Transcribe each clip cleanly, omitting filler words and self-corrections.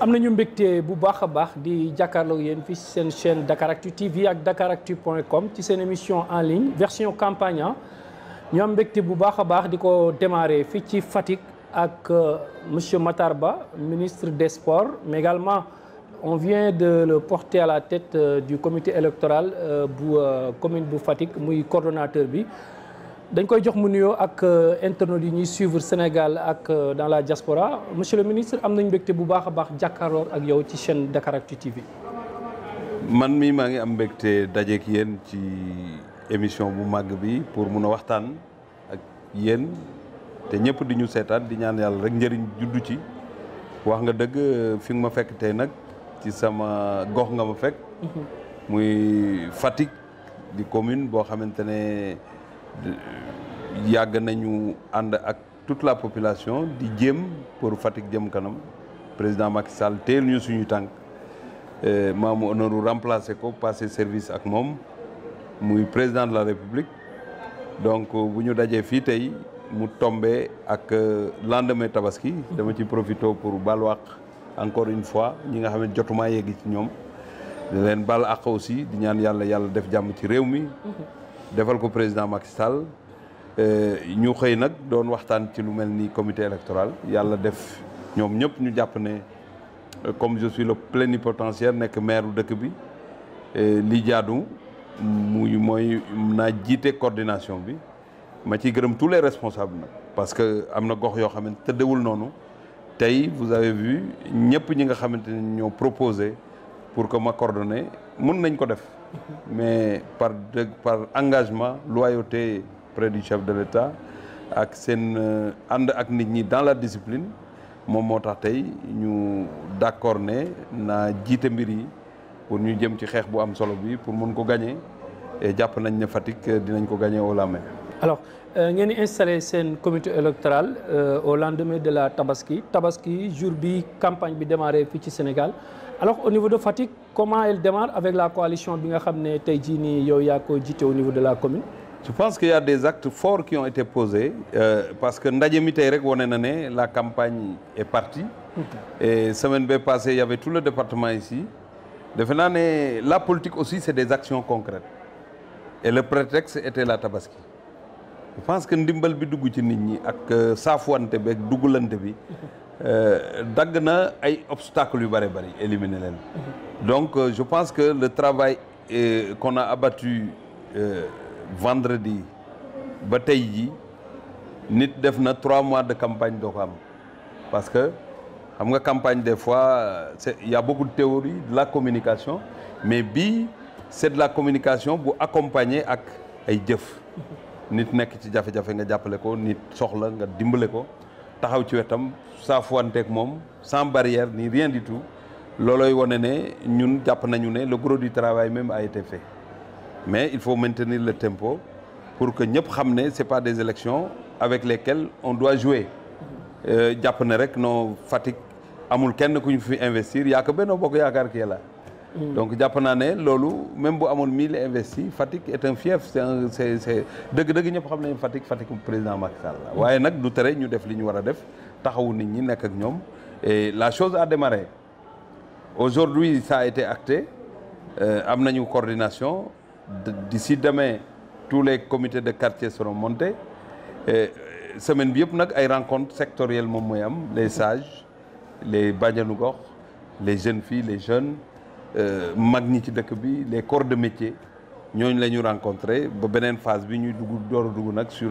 am nañu mbégte bu baax a baax di jàkkaarloo yéen fii seen chaîne Dakaractu TV ak dakaractu.com ci seen émission en ligne version campagne ñu am mbégte bu baax a baax di ko démarrer fii ci Fatick ak monsieur Matar Ba ministre des sports mais également on vient de le porter à la tête du comité électoral bu commune bu Fatick muy coordonnateur bi dañ koy jox mu nuyoo ak internautes yi ñuy suivre Sénégal ak dans la diaspora monsieur le ministre am nañ mbégte bu baax a baax jàkkaarloo ak yow ci chaîne Dakaractu TV. man mii maa ngi am mbégte dajeek yéen ci émission bu màgg bi pour mun a waxtaan ak yéen te ñëpp di ñu seetaan di ñaan yàlla rek njëriñ juddu ci wax nga dëgg fi nga ma fekk tey nag ci sama gox nga ma fekk. muy Fatick di commune boo xamante ne. yàgg nañu ànd ak toute la population di jéem pour Fatick jëm kanam président Macky Sall teel ñu suñu tànk maamu honneur remplacer ko passer service ak moom muy président de la République donc bu ñu dajee fii tey mu tombé ak lendemain tabaski dama ci profité pour balu àq encore une fois ñi nga xam ne jotumaa yegg ci ñoom di leen bal àq aussi di ñaan yàlla def jàmm ci réew mi defal ko président Macky Sall ñu xëy nag doon waxtaan ci lu mel ni comité électoral yàlla def ñoom ñëpp ñu jàpp ne comme je suis le plénipotentiaire nekk maire dëkk bi li jaadu mooy naa jiite coordination bi ma ciy gërëm tous les responsables nag parce que am na gox yoo xamante tëddewul noonu tey vous avez vu ñëpp ñi nga xamante ne ñoo proposé pour que ma coordonner mun nañ ko def mais par engagement loyauté près du chef de l'État ak seen ànd ak nit ñi dans la discipline moom moo tax tey ñu d'accord ne naa jiite mbir yi pour ñu jëm ci xeex bu am solo bi pour mun ko gagner et jàpp nañ ne Fatick dinañ ko gagner au lendemain. alors ngeen di installé seen comité électoral au lendemain de la tabaski jour bi campagne bi démarré fii ci Sénégal. alors au niveau de Fatick comment elle démarre avec la coalition bi nga xam ne tey jii nii yow yaa ko jiite au niveau de la commune. je pense qu'il y a des actes forts qui ont été posés parce que ndaje mi tey rek wane na ne la campagne est partie. et semaine bee passée il y avait tout le département ici. defe naa ne la politique aussi c'est des actions concrètes et le prétexte était la tabaski. je pense que ndimbal bi dugg ci nit ñi ak saafuwante bi ak duggulante bi. dagg na ay obstacles yu bëri éliminer leen donc je pense que le travail qu'on a abattu vendredi ba tey ji nit def na 3 mois de campagne doo ko am parce que xam nga campagne des fois il y a beaucoup de théorie de la communication mais bii c'est de la communication bu accompagner ak ay jëf nit nekk ci jafe-jafe nga jàppale ko nit soxla nga dimbale ko taxaw ci wetam saafuwanteeg moom sans barrière ni rien du tout loolooy wane ne ñun jàpp nañu ne le gros du travail même a été fait mais il faut maintenir le tempo pour que ñëpp xam ne c'est pas des élections avec lesquelles on doit jouer jàpp ne rek non Fatick amul kenn ku ñu fi investir yaa ko Benno Bokk Yaakaar kii la donc jàpp naa ne loolu même bu amoon 1000 investis Fatick est un fief c'est dëgg-dëgg ñëpp xam nañu Fatick président Macky Sall la waaye nag du tere ñu def li ñu war a def taxawu nit ñi nekk ak ñoom et la chose a démarré aujourd'hui ça a été acté am nañu coordination d'ici demain tous les comités de quartier seront montés semaine bi yëpp nag ay rencontres sectorielles moom mooy am les sages les bajenu gox les jeunes filles les jeunes mag ñi ci dëkk bi les corps de métier ñooñu la ñu rencontré ba beneen phase bi ñuy door a dugg nag sur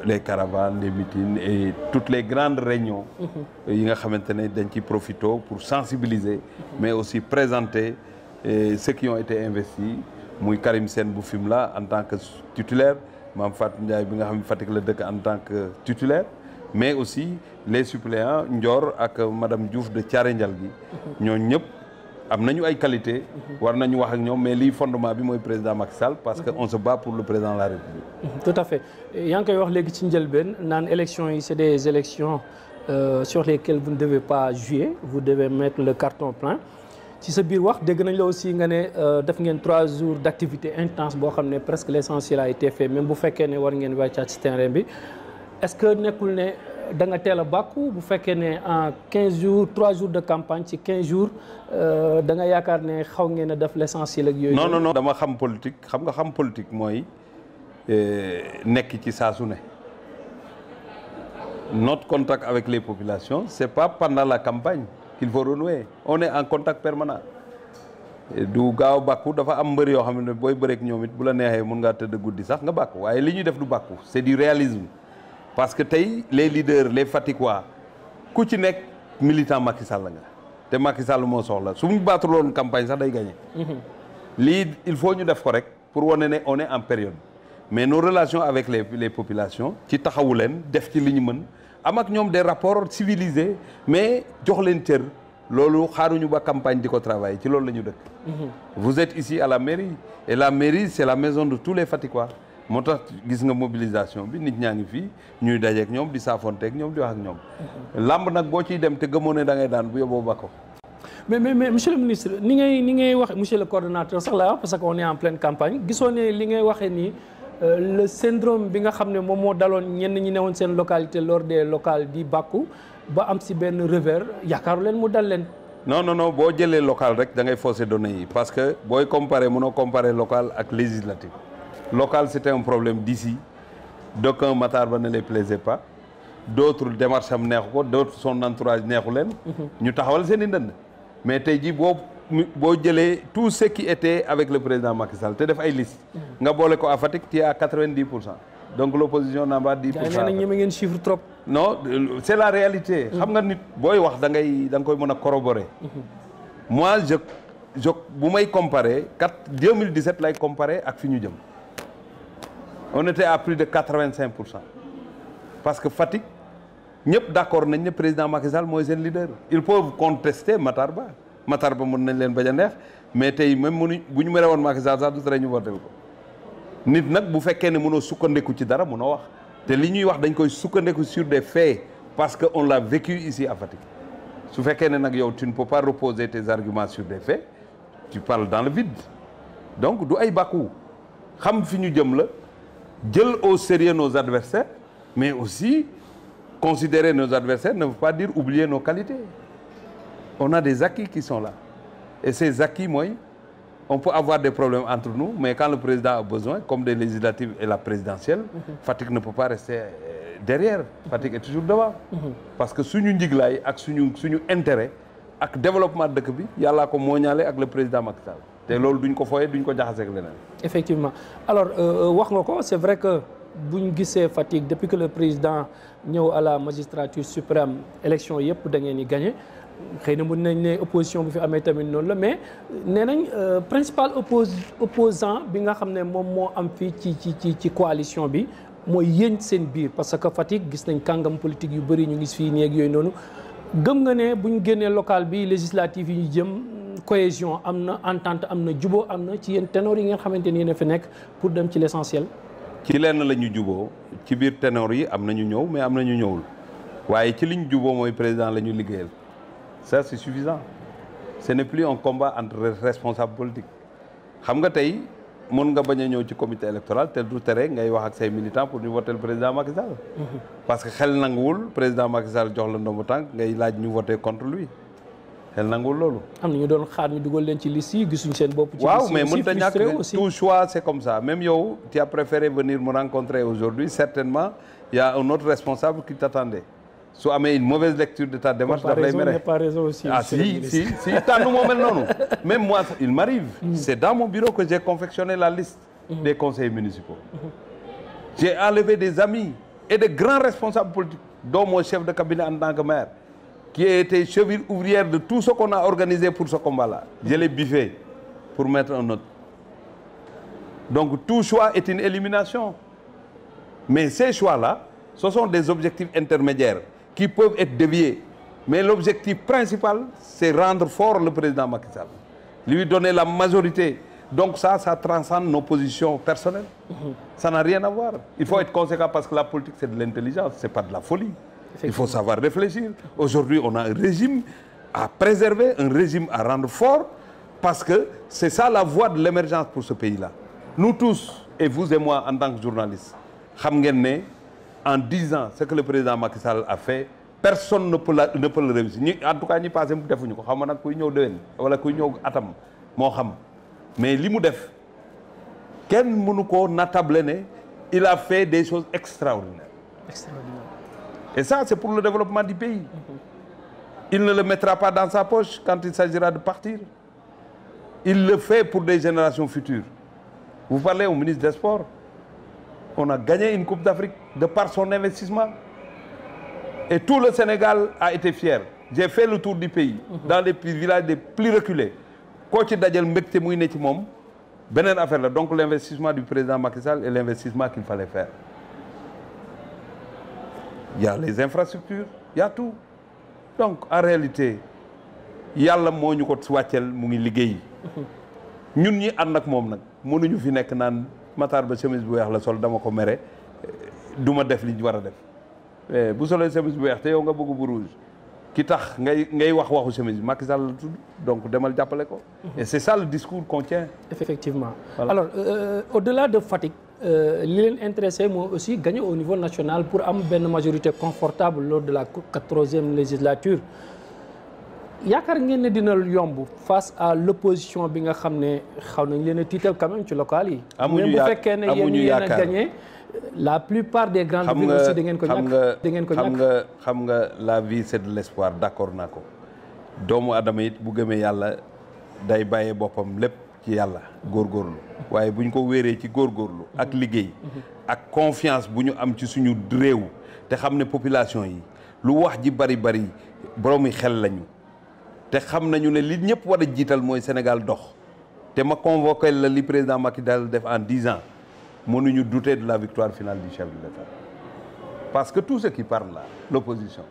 les caravanes les meetings et toutes les grandes réunions yi nga xamante ne dañ ci profito pour sensibiliser mais aussi présenter ceux qui ont été investis muy Karim Sène bu Fimela en tant que titulaire Mame Fatou Ndiaye bi nga xam ne Fatick la dëkk en tant que titulaire mais aussi les suppléants Ndior ak madame Diouf de Thiaré Ndial gi ñooñu ñëpp am nañu ay qualité war nañu wax ak ñoom mais lii fondement bi mooy président Macky Sall parce que on se bat pour le président de la République. tout à fait yaa ngi koy wax léegi ci njëlbeen naan élections yi c'est des élections sur lesquelles vous ne devez pas jouer vous devez mettre le carton plein ci sa biir wax dégg nañ la aussi nga ne def ngeen 3 jours d'activité intense boo xam ne presque l'essentiel a été fait même bu fekkee ne war ngeen wàccaat ci terrain bi est-ce que nekkul ne da nga teel a bàkku bu fekkee ne en 15 jours 3 jours de campagne ci 15 jours da nga yaakaar ne xaw ngeen a def l'essentiel ak yooyu. non dama xam politique xam nga xam politique mooy nekk ci saa su ne. Notre contact avec les populations c'est pas pendant la campagne qu'il faut renouer on est en contact permanent. du gaaw bàkku dafa am mbër yoo xam ne booy bëreek ñoom it bu la neexee mun ngaa tëdd guddi sax nga bàkku waaye li ñuy def du bàkku c'est du réalisme parce que tey les leaders les Faticois ku ci nekk militant Macky Sall nga te Macky Sall moo soxla su mu battre loon campagne sax day gagné. lii il faut ñu def ko rek pour wane ne on est en période mais nos relations avec les populations ci taxawu leen def ci li ñu mën am ak ñoom des rapports civilisés mais jox leen cër. loolu xaaruñu ba campagne di ko travailler ci loolu la ñu dëkk. vous êtes ici à la mairie et la mairie c'est la maison de tous les Faticois moo tax gis nga mobilisation bi nit ñaa ngi fii ñuy dajeek ñoom di saafonteek ñoom di wax ak ñoom. làmb nag boo ciy dem te gëmoo ne da ngay daan bu yóbboo ba ko. mais monsieur le ministre ni ngay wax monsieur le coordonnateur sax la wax parce que on est en pleine campagne gisoo ne li ngay waxee nii le syndrome bi nga xam ne moom moo daloon ñenn ñi newoon seen localité lors des locales di bàkku ba am si benn revers yaakaaru leen mu dal leen. non boo jëlee local rek da ngay fausser données yi parce que booy comparer mënoo comparer local ak législatif. Local c'était un problème d'ici d'aucuns Matar Ba ne les plaisait pas d'autres démarche am neexu ko d'autres son entourage neexu leen. ñu taxawal seen i ndënd. mais tey jii boo jëlee tout ce qui était avec le président Macky Sall te def ay liste nga boole ko à Fatick tu es à 90%. donc l'opposition n'a pas 10%. gars yi nee nañ ñeme ngeen chiffre trop. non c'est la réalité. xam nga nit booy wax da nga koy mën a corroborer. moi je bu may comparer 2017 lay comparer ak fi ñu jëm. on était à plus de 85%. parce que Fatick ñëpp d'accord nañ ne président Macky Sall mooy seen leader. ils peuvent contester Matar Ba mën nañ leen bañ a neex mais tey même bu ñu mere woon Macky Sall sax du tere ñu voté ko. nit nag bu fekkee ne mënoo sukkandiku ci dara mënoo wax te li ñuy wax dañ koy sukkandiku sur des faits parce que on l'a vécu ici à Fatick su fekkee ne nag yow tu ne peux pas reposer tes arguments sur des faits tu parles dans le vide donc du ay bàkku xam fi ñu jëm la jël au sérieux nos adversaires mais aussi considérer nos adversaires ne veut pas dire oublier nos qualités on a des acquis qui sont là et ces acquis mooy on peut avoir des problèmes entre nous mais quand le président a besoin comme des législatives et la présidentielle Fatick ne peut pas rester derrière Fatick est toujours devant parce que suñu njiglaay ak suñu intérêt ak développement dëkk bi yàllaa ko mooñaale ak le président Macky Sall te loolu duñ ko fooye duñ ko jaxase ak leneen. effectivement alors wax nga ko c'est vrai que buñ gisee Fatick depuis que le président ñëw à la magistrature suprême élection yëpp da ngeen di gagné xëy na mën nañ ne opposition bu fi amee tamit noonu la mais nee nañ principal opposant bi nga xam ne moom moo am fii ci coalition bi mooy yéen seen biir parce que Fatick gis nañ kàngam politique yu bëri ñu gis fii nii ak yooyu noonu gëm nga ne bu ñu génnee local bi législative yi ñu jëm cohésion am na entente am na juboo am na ci yéen ténor yi ngeen xamante ni yéen a fi nekk pour dem ci l'essentiel. ci lenn la ñu juboo ci biir ténor yi am na ñu ñëw mais am na ñu ñëwul waaye ci liñ juboo mooy président la ñu liggéeyal ça c'est suffisant ce n'est plus un combat entre responsables politiques xam nga tey mën nga bañ a ñëw ci comité électoral te du tere ngay wax ak say militants pour ñu voter le président Macky Sall. parce que xel nanguwul président Macky Sall jox la ndombu tànk ngay laaj ñu voter contre lui xel nanguwul loolu. am na ñu doon xaar ñu dugal leen ci liste yi gisuñ seen bopp. ci waaw mais mënut a ñàkk tout choix c'est comme ça même yow tu as préféré venir me rencontrer aujourd'hui certainement il y a un autre responsable qui t'attendait su amee une mauvaise lecture de ta démarche daf lay mere ah si tànn moo mel noonu même moi il m'arrive c'est dans mon bureau que j'ai confectionné la liste des conseillers municipaux j'ai enlevé des amis et de grands responsables politiques dont mon chef de cabinet en tant que maire qui a été cheville ouvrière de tout ce qu'on a organisé pour ce combat-là je l'ai biffé pour mettre un autre donc tout choix est une élimination mais ces choix-là ce sont des objectifs intermédiaires qui peuvent être déviés mais l'objectif principal c'est rendre fort le président Macky Sall lui donner la majorité donc ça transcende nos positions personnelles ça n'a rien à voir il faut être conséquent parce que la politique c'est de l'intelligence c'est pas de la folie il faut savoir réfléchir aujourd'hui on a un régime à préserver un régime à rendre fort parce que c'est ça la voie de l'émergence pour ce pays-là nous tous et vous et moi en tant que journalistes xam ngeen ne en 10 ans ce que le président Macky Sall a fait personne ne peut le réussir ñi en tout cas ñi passé defuñu ko xam nga nag kuy ñëw déwén wala kuy ñëw atam moo xam mais li mu def kenn mënu koo natable ne il a fait des choses extraordinaires. Et ça c'est pour le développement du pays. Il ne le mettra pas dans sa poche quand il s'agira de partir. Il le fait pour des générations futures. Vous parlez au ministre des Sports. On a gagné une Coupe d'Afrique de par son investissement. Et tout le Sénégal a été fier. J'ai fait le tour du pays. Dans les villages les plus reculés. Koo ci dajal mbégte muy ne ci moom beneen affaire la. Donc l'investissement du président Macky Sall est l'investissement qu'il fallait faire. Il y a les infrastructures, il y a tout. Donc en réalité yàlla moo ñu ko wàcceel mu ngi liggéey ñun ñi ànd ak moom nag mënuñu fi nekk naan Matar Ba chemise bu weex la sol dama ko mere du ma def li ñu war a def bu solee chemise bu weex te yow nga bëgg bu rouge ki tax ngay wax waxu chemise Macky Sall la tudd donc demal jàppale ko. Et c'est ça le discours qu'on tient. Effectivement. Voilà. Alors au-delà de Fatick li leen intéressé moo aussi gagner au niveau national pour am benn majorité confortable lors de la 14e législature. yaakaar ngeen ne dina yomb face à l'opposition bi nga xam ne xaw nañ leen a tiital quand même ci local yi. amuñu bu fekkee ne yéen a gagné la plupart des grandes villes aussi da ngeen ko ñàkk xam nga la vie c'est de l'espoir d'accord naa ko doomu adama it bu gëmee yàlla day bàyyee boppam lépp ci yàlla góorgóorlu waaye bu ñu ko wéeree ci góorgóorlu ak liggéey ak confiance bu ñu am ci suñu réew te xam ne population yi lu wax ji bari bari boroomi xel lañu te xam nañu ne li ñëpp war a jiital mooy Sénégal dox te ma convoqué la li président Macky Sall def en 10 ans mënuñu douter de la victoire finale du chef de l'État parce que tous ceux qui parlent là l'opposition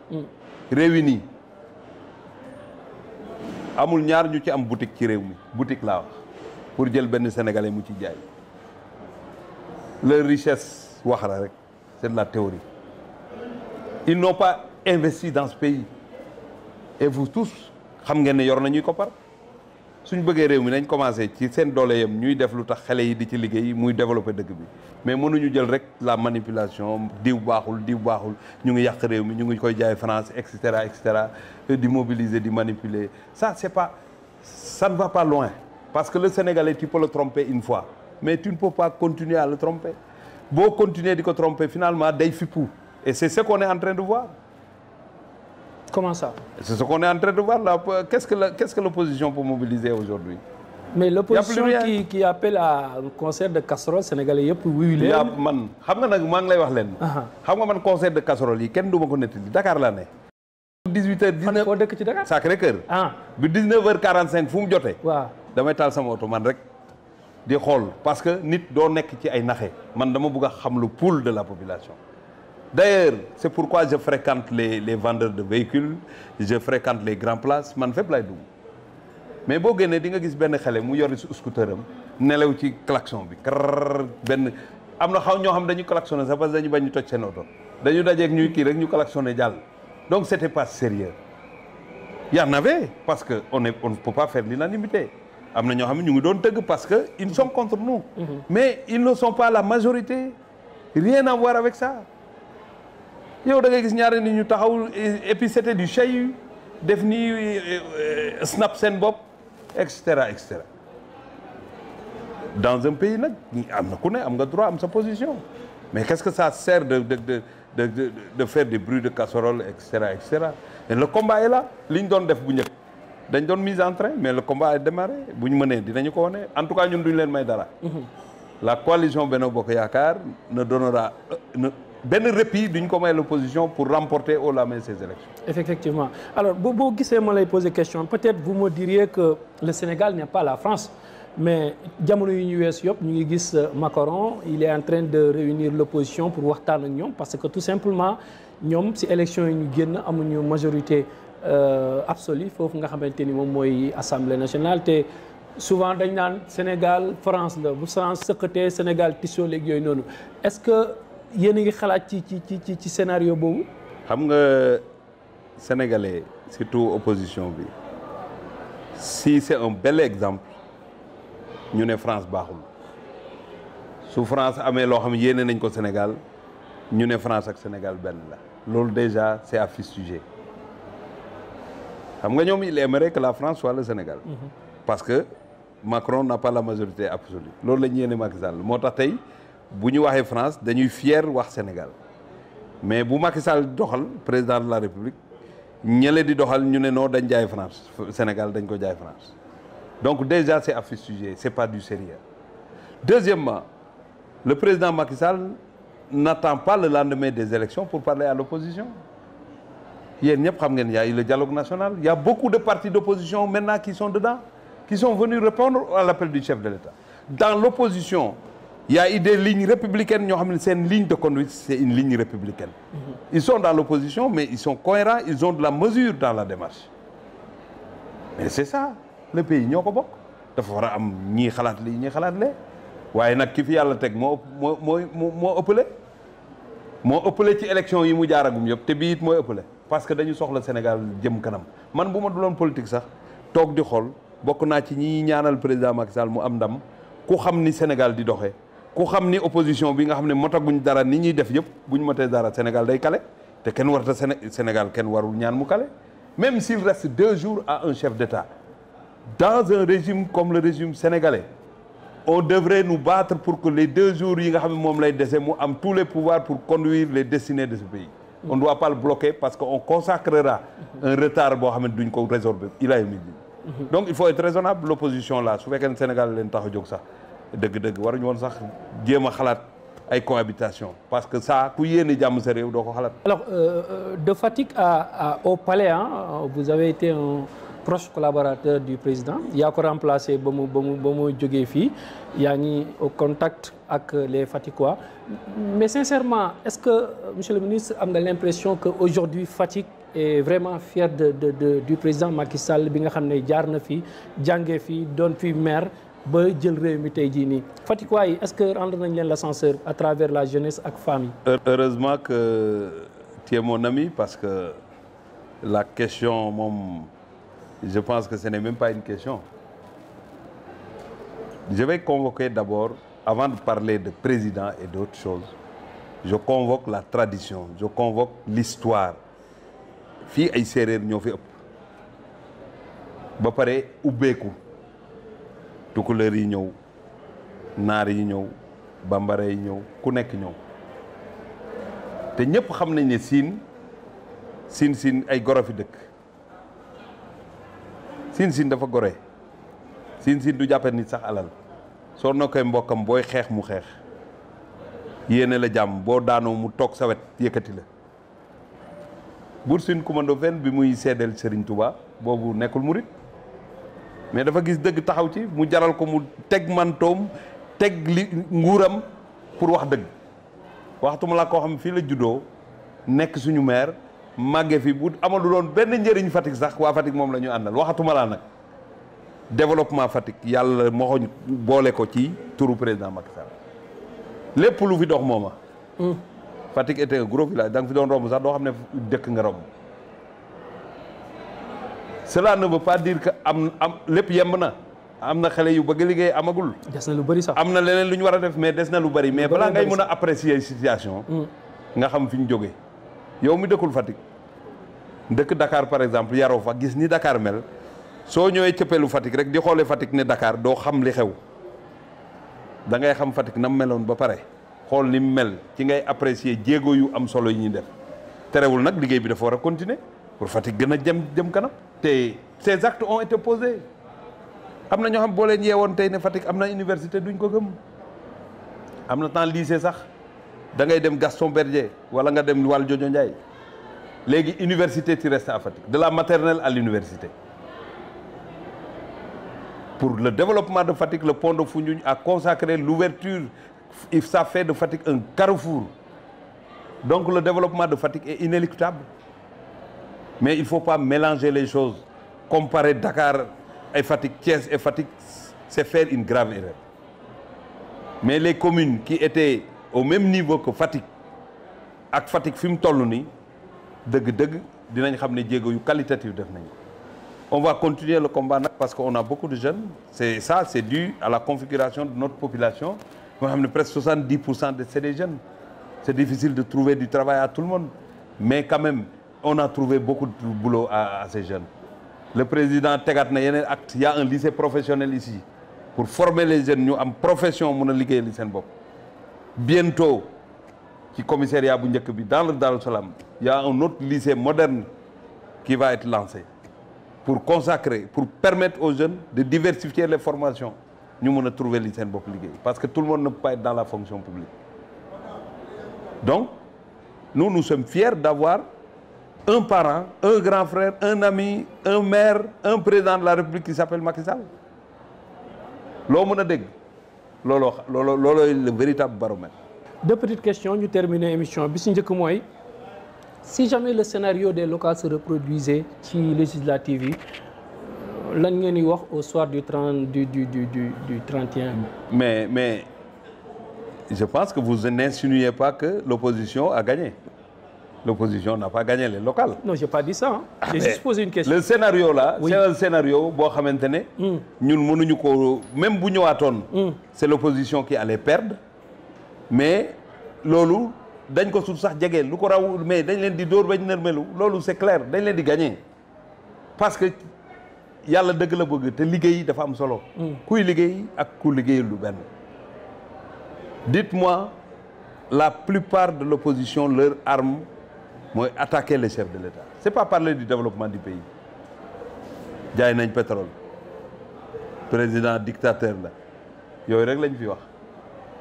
réunis amul ñaar ñu ci am boutique ci réew mi boutique laa wax pour jël benn sénégalais mu ci jaay leur richesse wax la rek c'est de la théorie ils n'ont pas investi dans ce pays et vous tous xam ngeen ne yor nañuy koppar suñ bëggee réew mi nañ commencé ci seen doole yam ñuy def lu tax xale yi di ci liggéey muy développer dëkk bi mais mënuñu jël rek la manipulation diw baaxul ñu ngi yàq réew mi ñu ngi koy jaay France et cetera di mobiliser di manipuler ça ne va pas loin parce que le Sénégalais tu peux le tromper une fois mais tu ne peux pas continuer à le tromper boo continuer di ko tromper finalement day fippu et c'est ce qu'on est en train de voir. Comment ça? C'est ce qu'on est en train de voir là. Qu'est-ce que l'opposition peut mobiliser aujourd'hui? Mais l'opposition qui appelle à un concert de casserole sénégalais yëpp wuyu leen. yaa man xam nga nag maa ngi lay wax leen. xam nga man concert de casserole yi kenn du ma ko nettali Dakar laa ne. 18h19 foo dëkk ci Dakar. Sacré-Cœur. bi 19h45 fu mu jotee. waaw damay taal sama oto man rek di xool parce que nit doo nekk ci ay naxe man dama bëgg a xam le pouls de la population. D'ailleurs c'est pourquoi je fréquente les vendeurs de véhicules je fréquente les grandes places man fépp lay dugg mais boo génnee di nga gis benn xale mu yori scooter am nelew ci klaxon bi kar benn am na ñoo xam dañu klaxonné sax parce que dañu bañ ñu toj seen oto dañu dajeeg ñuy kii rek ñu klaxonné jàll donc c'était pas sérieux il y en avait parce que on ne peut pas faire l'unanimité am na ñoo xam ne ñu ngi doon tëgg parce que ils sont contre nous mais ils ne sont pas la majorité rien à voir avec ça. yow da ngay gis ñaari nit ñu taxaw et puis c'était du chahut def ni snap seen bopp et cetera dans un pays nag am na ku ne am nga droit am sa position mais qu'est-ce que ça sert de faire des bruits de casserole et cetera et le combat est là li ñu doon def bu njëkk dañ doon mise en train mais le combat a démarré bu ñu mënee dinañu ko wane en tout cas ñun duñu leen may dara la coalition Benno Bokk Yaakaar ne donnera benn répit duñ ko may l'opposition pour remporter haut la main ces élections. Effectivement. Alors boo gisee ma lay poser question peut-être vous me diriez que le Sénégal n'est pas la France mais jamono yi ñu wees yëpp ñu ngi gis Macron il est en train de réunir l'opposition pour waxtaan ak ñoom parce que tout simplement ñoom ci élection yi ñu génn amuñu majorité absolue foofu nga xamante ni moom mooy Assemblée nationale te souvent dañ naan Sénégal France la bu France sëqatee Sénégal tissoo léegi yooyu noonu est-ce que yéen a ngi xalaat ci scénario boobu. xam nga sénégalais surtout opposition bi si c'est un bel exemple ñu ne France baaxul su France amee loo xam yéene nañ ko Sénégal ñu ne France ak Sénégal benn la loolu déjà c'est à fustiger xam nga ñoom il aimerait que la France soit le Sénégal parce que Macron n'a pas la majorité absolue loolu la ñu yéene Macky Sall moo tax tey bu ñu waxee France dañuy fier wax Sénégal mais bu Macky Sall doxal président de la République ñële di doxal ñu ne non dañ jaay France Sénégal dañ ko jaay France donc déjà c'est à fustiger c'est pas du sérieux deuxièmement le président Macky Sall n'attend pas le lendemain des élections pour parler à l'opposition yéen ñëpp xam ngeen y a eu le dialogue national il y a beaucoup de partis d'opposition maintenant qui sont dedans qui sont venus répondre à l'appel du chef de l'État dans l'opposition il y a eu des lignes républicaines ñoo xam ne seen ligne de conduite c'est une ligne républicaine ils sont dans l'opposition mais ils sont cohérents ils ont de la mesure dans la démarche mais c'est ça le pays ñoo ko bokk dafa war a am ñii xalaat lii ñii xalaat lee waaye nag ki fi yàlla teg moo ëppale ci élection yi mu jaaragum yëpp te bii it mooy ëppale parce que dañu soxla Sénégal jëm kanam man bu ma duloon politique sax toog di xool bokk naa ci ñi ñaanal président Macky Sall mu am ndam ku xam ni Sénégal di doxee ku xam ni opposition bi nga xam ne motaguñ dara ni ñuy def yëpp buñ motee dara Sénégal day kale te kenn warta Sénégal kenn warul ñaan mu kale même s'il reste 2 jours à un chef d'État dans un régime comme le régime sénégalais on devrait nous battre pour que les 2 jours yi nga xam ne moom lay dese mu am tous les pouvoirs pour conduire les destinées de ce pays on ne doit pas le bloquer parce que on consacrera un retard boo xam ne duñ ko résorber ilaa yawmi din donc il faut être raisonnable l'opposition là su fekkee ne Sénégal leen tax a jóg sax dëgg-dëgg waruñu woon sax jéem a xalaat ay cohabitation parce que ça ku yéene jàmm sa réew doo ko xalaat. Alors de Fatick au palais vous avez été un proche collaborateur du président yaa ko remplacé ba mu jógee fii yaa ngi au contact ak les Fatickois mais sincèrement est-ce que monsieur le ministre am nga l'impression que aujourd'hui Fatick est vraiment fier du président Macky Sall bi nga xam ne jaar na fi jàngee fi doon fi maire ba jël réew mi tey jii nii Fatickois yi est-ce que rendre nañ leen l'ascenseur à travers la jeunesse ak famille. Heureusement que tu es mon ami parce que la question moom je pense que ce n'est même pas une question. Je vais convoquer d'abord, avant de parler de président et d'autres choses, je convoque la tradition, je convoque l'histoire. Fii ay séeréer ñoo fi ëpp ba pare ubbeeku tukulóor yi ñëw naar yi ñëw bambara yi ñëw ku nekk ñëw te ñëpp xam nañ ne siin ay goro fi dëkk siin dafa gore siin du jàppe nit sax alal soo nokkee mbokkam booy xeex mu xeex yéene la jàmm boo daanoo mu toog sa wet yëkkati la Buur Sine Coumba Ndoffène bi muy seedeel Serigne Touba boobu nekkul murit mais dafa gis dëgg taxaw ci mu jaral ko mu teg mantoom teg li nguuram pour wax dëgg waxtuma la koo xam fii la juddoo nekk suñu maire màgge fi bu amalu doon benn njëriñ Fatick sax waa Fatick moom la ñu àndal waxatuma laa nag développement Fatick yàlla moxoñ boole ko ci turu président Macky Sall lépp lu fi dox mooma Fatick était un gros village da nga fi doon romb sax doo xam ne dëkk nga romb cela ne veut pas dire que am lépp yemb na am na xale yu bëgg liggéey amagul des na lu bari sax am na leneen lu ñu war a def mais des na lu bari mais balaa ngay mën a apprécier situation nga xam fi ñu jógee yow mi dëkkul Fatick dëkk Dakar par exemple yaroo fa gis ni Dakar mel soo ñëwee cëppeelu Fatick rek di xoolee Fatick ne Dakar doo xam li xew da ngay xam Fatick nam meloon ba pare xool ni mu mel ci ngay apprécier jéego yu am solo yi ñuy def terewul nag liggéey bi dafa war a continuer pour Fatick gën a jëm kanam te ces actes ont été posés am na ñoo xam boo leen yeewoon tey ne Fatick am na université duñ ko gëm am na temps lycée sax da ngay dem Gaston Berger wala nga dem Valdiodio Ndiaye léegi université tu restes à Fatick de la maternelle à l'université pour le développement de Fatick le pont de Foundiougne a consacré l'ouverture ça fait de Fatick un carrefour donc le développement de Fatick est inéluctable mais il faut pas mélanger les choses comparer Dakar et Fatick Thiès et Fatick c'est faire une grave erreur mais les communes qui étaient au même niveau que Fatick ak Fatick fi mu toll nii dëgg-dëgg dinañ xam ne jéego yu qualitatif def nañ ko on va continuer le combat nag parce que on a beaucoup de jeunes c'est dû à la configuration de notre population moo xam ne presque 70% de c'est des jeunes c'est difficile de trouver du travail à tout le monde. Mais quand même, on a trouvé beaucoup de boulot à ces jeunes. Le président tegaat na yeneen acte. Il y a un lycée professionnel ici pour former les jeunes ñu am profession mën a liggéey li seen bopp. Bientôt ci commissariat bu njëkk bi dans le Darou Salam, il y a un autre lycée moderne qui va être lancé pour consacrer, pour permettre aux jeunes de diversifier les formations. Ñu mën a trouver li seen bopp liggéey parce que tout le monde ne peut pas être dans la fonction publique. Donc nous sommes fiers d'avoir un parent, un grand frère, un ami, un maire, un président de la République qui s'appelle Macky Sall. Loo mën a dégg loolooy le véritable baromètre. Deux petites questions ñu terminer émission bi si njëkk mooy si jamais le scénario des locales se reproduisait ci législative yi lan ngeen di wax au soir du 31. Mais je pense que vous n'insinuez pas que l'opposition a gagné. L'opposition n'a pas gagné les locales. Non, j'ai pas dit ça. Hein. J'ai juste posé une question. Le scénario là, oui. C'est un scénario boo xamante ne ñun mënuñu ko même bu ñëwaatoon. C'est l'opposition qui allait perdre. Mais loolu dañ ko sut sax jege lu ko raw mais dañ leen di dóor bañ nërmelu loolu c'est clair dañ leen di gagner parce que yàlla dëgg la bëgg te liggéey dafa am solo. Kuy liggéey ak ku liggéeyul lu benn. Dites-moi, la plupart de l'opposition, leur arme, mooy attaquer les chefs de l'État. C'est pas parler du développement du pays. Jaay nañ pétrole. Président dictateur la. Yooyu rek lañ fi wax.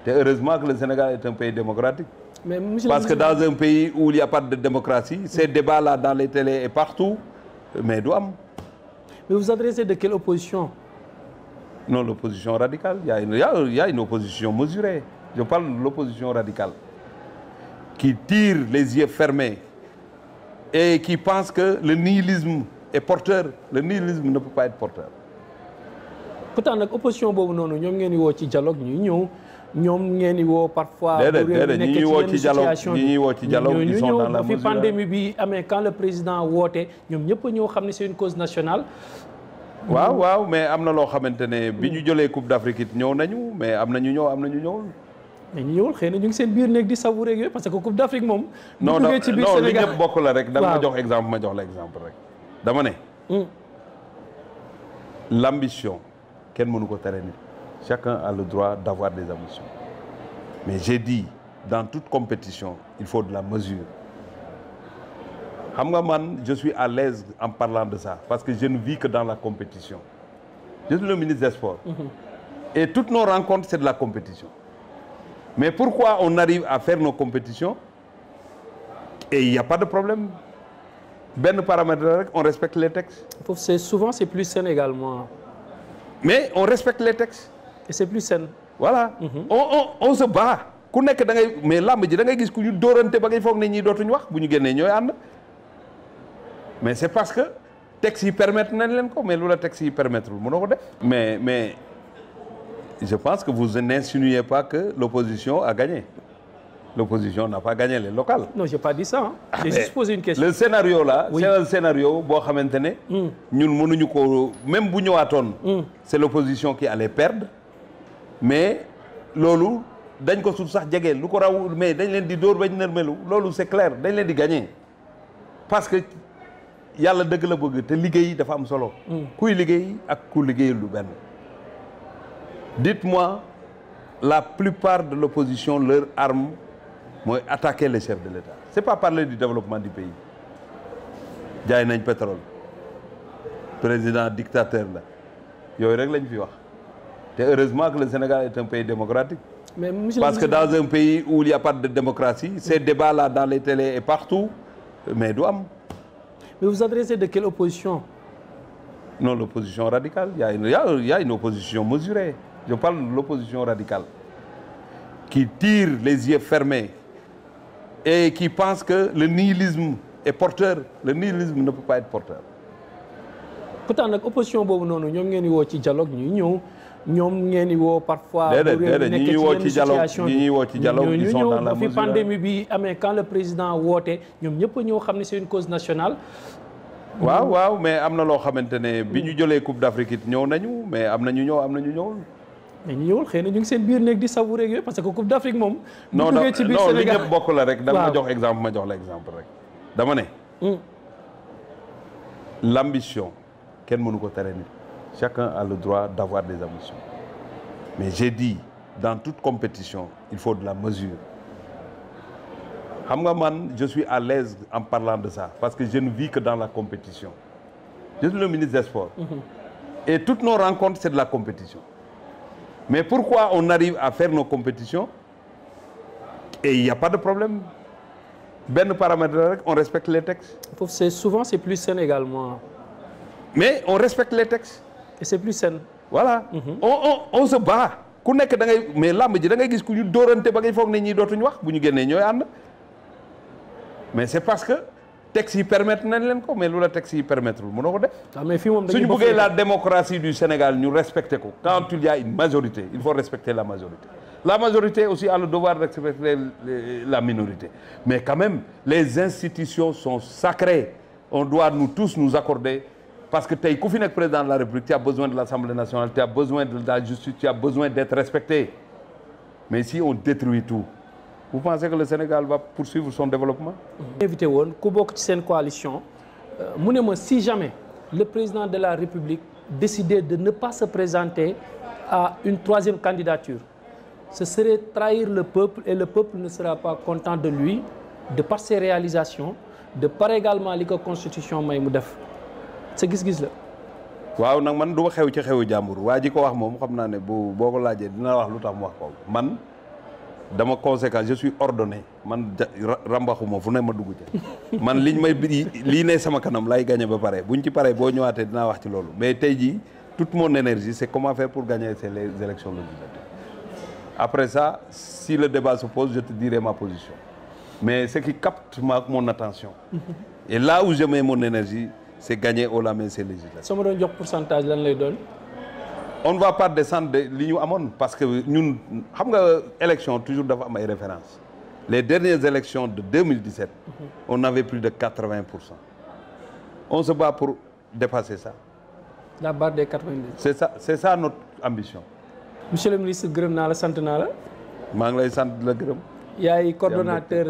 te heureusement que le Sénégal est un pays démocratique. Mais parce que dans un pays où il n'y a pas de démocratie, ces débats-là dans les télés et partout, mais du am. Mais vous adressez de quelle opposition? Non, l'opposition radicale. Il y a une opposition mesurée. Je parle de l'opposition radicale qui tire les yeux fermés et qui pense que le nihilisme est porteur. Le nihilisme ne peut pas être porteur. Pourtant nag opposition boobu noonu ñoom ngeen di woo ci dialogue ñuy ñëw ñoom ngeen di woo parfois. déedéet ñi ñuy woo ci dialogue ñi ñuy woo ci dialogue ils sont dans la mesure. fi pandémie bi amee quand le président woote ñoom ñëpp a ñëw xam ne c'est une cause nationale. waaw mais am na loo xamante ne bi ñu jëlee Coupe d'Afrique it ñëw nañu mais am na ñu ñëw am na ñu ñëwul. mais ñu ñëwul xëy na ñu ngi seen biir néeg di savourer yooyu parce que Coupe d'Afrique moom. non li ñëpp bokk la rek. da nga ma jox exemple ma jox la exemple rek. dama ne. L'ambition kenn mënu ko tere nit. Chacun a le droit d'avoir des ambitions. Mais j'ai dit dans toute compétition il faut de la mesure. xam nga man je suis à l'aise en parlant de ça parce que je ne vis que dans la compétition. Je suis le ministre des Sports. Et toutes nos rencontres c'est de la compétition. Mais pourquoi on arrive à faire nos compétitions et il n'y a pas de problème? benn paramètre rek on respecte les textes. Souvent c'est plus sain également. Mais on respecte les textes. Et c'est plus sain. Voilà. On se bat. ku nekk da ngay mais làmb ji da ngay gis ku ñu dóorante ba ngay foog ne ñii dootuñu wax bu ñu génnee ñooy ànd. Mais c'est parce que textes yi permettre nañ leen ko mais lu la textes yi permettre mënoo ko def. Mais je pense que vous n'insinuez pas que l'opposition a gagné. L'opposition n'a pas gagné les locales. Non, j'ai pas dit ça. Hein. J'ai juste posé une question. Le scénario là, oui. C'est un scénario boo xamante ne. ñun mënuñu ko même bu ñëwaatoon. C'est l'opposition qui allait perdre. Mais loolu dañ ko sut sax jege lu ko raw mais dañ leen di dóor bañ nërmelu loolu c'est clair dañ leen di gagner. Parce que yàlla dëgg la bëgg te liggéey dafa am solo. kuy liggéey ak ku liggéeyul lu benn. Dites-moi, la plupart de l'opposition, leur arme, mooy attaquer les chefs de l'État. C'est pas parler du développement du pays. jaay nañ pétrole. Président dictateur la. yooyu rek lañ fi wax. te heureusement que le Sénégal est un pays démocratique. Mais parce que dans un pays où il n'y a pas de démocratie, ces débats-là dans les télés et partout, mais du am. Mais vous adressez de quelle opposition? Non, l'opposition radicale. Il y a une opposition mesurée. Je parle de l'opposition radicale qui tire les yeux fermés et qui pense que le nihilisme est porteur. Le nihilisme ne peut pas être porteur. Pourtant nag opposition boobu noonu ñoom ngeen di woo ci dialogue ñuy ñëw ñoom ngeen di woo parfois. déedéet ñi ñuy woo ci dialogue ils sont dans la mesure. fi pandémie bi amee quand le président woote ñoom ñëpp a ñëw xam ne c'est une cause nationale. waaw mais am na loo xamante ne bi ñu jëlee Coupe d'Afrique it ñëw nañu mais am na ñu ñëw am na ñu ñëwul. mais ñu ñëwul xëy na ñu ngi seen biir néeg di savourer yooyu parce que Coupe d'Afrique moom. non non li ñëpp bokk la rek. da nga ma jox exemple ma jox la exemple rek. dama ne. l'ambition kenn mënu ko tere nit. chacun a le droit d'avoir des ambitions. mais j'ai dit dans toute compétition il faut de la mesure. xam nga man je suis à l'aise en parlant de ça parce que je ne vis que dans la compétition. Je suis le ministre des Sports. Et toutes nos rencontres c'est de la compétition. Mais pourquoi on arrive à faire nos compétitions et il n'y a pas de problème? Ben paramètre rek, on respecte les textes. Souvent c'est plus sain également. Mais on respecte les textes. Et c'est plus sain. Voilà. On se bat. Ku nekk da ngay mais lamb ji da ngay gis ku ñu dóorante ba ngay foog ne ñii dootuñu wax bu ñu génnee ñooy ànd. Mais c'est parce que textes yi permettre nañ leen ko mais lu la textes yi permettre mënoo ko def. mais fii moom suñu bëggee la démocratie du Sénégal ñu respecter ko quand il y a une majorité il faut respecter la majorité. La majorité aussi a le devoir de respecter la minorité. Mais quand même les institutions sont sacrées. On doit nous tous nous accorder parce que tey ku fi nekk président de la République tu as besoin de l'Assemblée nationale, tu as besoin de la justice, tu as besoin d'être respecté. Mais si on détruit tout. Vous pensez que le Sénégal va poursuivre son développement? Invité woon ku bokk ci seen coalition mu ne ma si jamais le président de la République décidait de ne pas se présenter à une troisième candidature, ce serait trahir le peuple et le peuple ne sera pas content de lui de par ses réalisations, de par également li ko constitution may mu def sa gis-gis la. waaw nag man du ma xew ci xewu jàmbur waa ji ko wax moom xam naa ne boo ko laajee dina wax lu tax mu wax ko man. dama conséquent je suis ordonné man rambaxuma fu ne ma dugg ci man liñ may lii ne sama kanam lay gagné ba pare buñ ci paree boo ñëwaatee dinaa wax ci loolu mais tey jii toute mon énergie c'est comment faire pour gagner les élections législatives. Après ça si le débat se pose je te dirai ma position mais ce qui capte mon attention et là où je mets mon énergie c'est gagner au la main ces législatives. soo ma doon jox pourcentage lan lay doon. On ne va pas descendre de li ñu amoon parce que ñun xam nga élection toujours dafa am ay références les dernières élections de 2017 on avait plus de 80%. On se bat pour dépasser ça. La barre des 90. C'est ça notre ambition. Monsieur le ministre gërëm naa la sant naa la. maa ngi lay sant la gërëm. yaay coordonnateur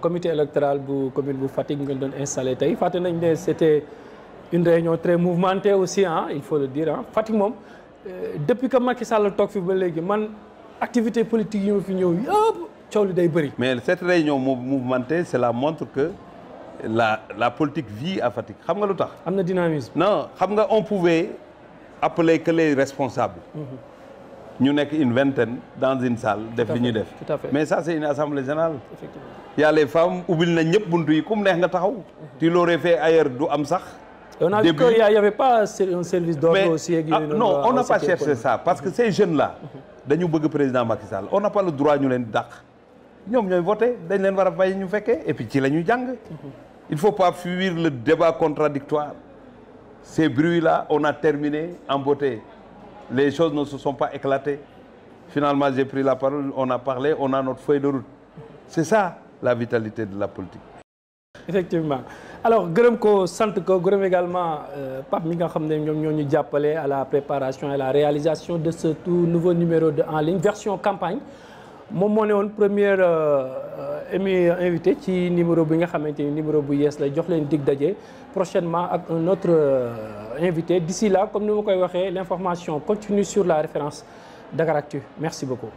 comité électoral bu commune bu Fatick nga doon installé tey fàtte nañ ne c'était une réunion très mouvementée aussi il faut le dire Fatick moom. Depuis que Macky Sall toog fi ba léegi man activité politique yi ma fi ñëw yëpp coow li day bëri. Mais cette réunion mouvementée cela montre que la politique vit à Fatick xam nga lu tax. am na dynamisme. Non xam nga on pouvait appeler que les responsables. ñu nekk une vingtaine dans une salle. def li ñuy def tout à fait. Mais ça c'est une assemblée générale. Effectivement. Il y a les femmes ubbil nañ ñëpp buntu yi comme neex nga taxaw. Tu l'aurais fait ailleurs du am sax. On a vu qu'il n'y avait pas un service d'ordre aussi. Non, on n'a pas cherché ça parce que ces jeunes-là dañu bëgg président Macky Sall on n'a pas le droit ñu leen dàq ñoom ñooy voté dañ leen war a bàyyi ñu fekkee et puis ci la ñuy jàng. Il faut pas fuir le débat contradictoire. Ces bruits-là on a terminé en beauté. Les choses ne se sont pas éclatées. Finalement j'ai pris la parole, on a parlé, on a notre feuille de route. C'est ça la vitalité de la politique. Effectivement. Alors gërëm ko sant ko gërëm également Pape mi nga xam ne ñoom ñoo ñu jàppale à la préparation et la réalisation de ce tout nouveau numéro de En Ligne version campagne moom moo ne woon première invité ci numéro bi nga xamante ni numéro bu yees la jox leen dig daje prochainement ak un autre invité d'ici là comme ni ma koy waxee l'information continue sur la référence Dakaractu. Merci beaucoup.